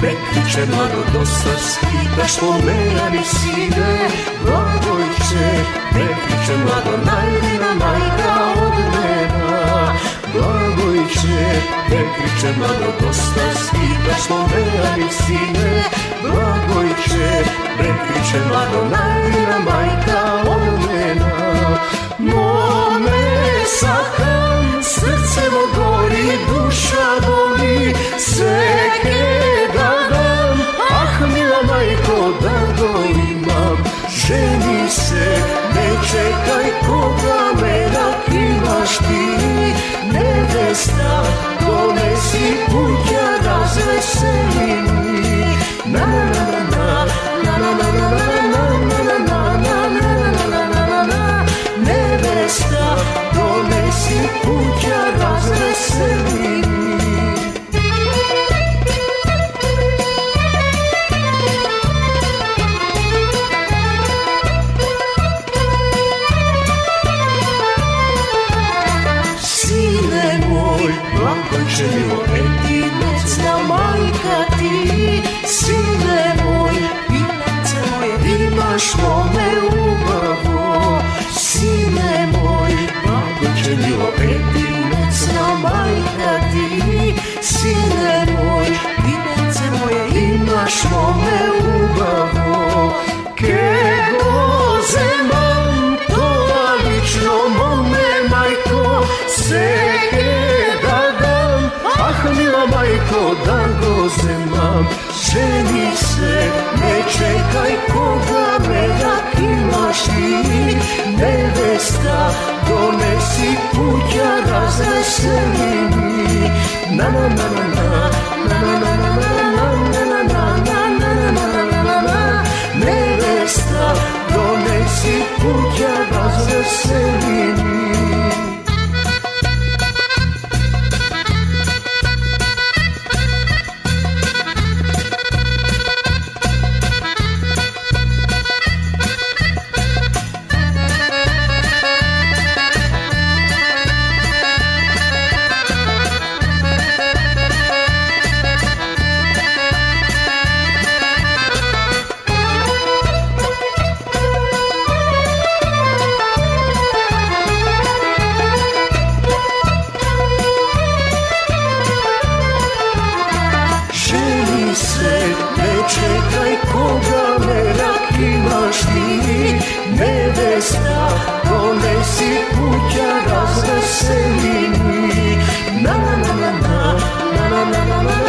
prekriče mladodostarski, da spomejani sine, Blagojče, prekriče mlado najmila majka od mena. Blagojče, prekriče mladodostarski, da spomejani sine, Blagojče, prekriče mlado najmila majka od mena. Mome sakam, srce mo gori, duša boli, sveke da dam, ah mila majko da go imam. Ženi se, ne čekaj koga menak imaš ti, nevesta, donesi kuća razveseli mi. Na na na na na na na na na na na na na. Nevesta, donesi kuća razveseli mi. Blagojče milo, jedinečna majka ti, sine moj, pilence moje, imaš mome ljubavu. Sine moj, Blagojče milo, jedinečna majka ti, sine moj, pilence moje, imaš mome ljubavu. Kego zemam, to lično mome majko, seke mila majko, da go zemam. Ženi se, ne čekaj koga menak imaš ti, nevesta, donesi kuća razveseli mi. Na na na na na na na na na na na na. Nevesta, donesi kuća razveseli mi. Ne čekaj koga merak imaš ti, nevesta, donesi kuća razveseli mi. Na na na na na na na na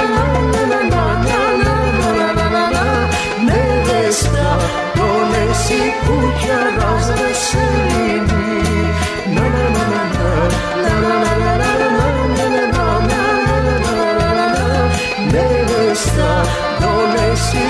na na na. Nevesta, donesi kuća razveseli mi. Na na na na na na na na na na. Nevesta, donesi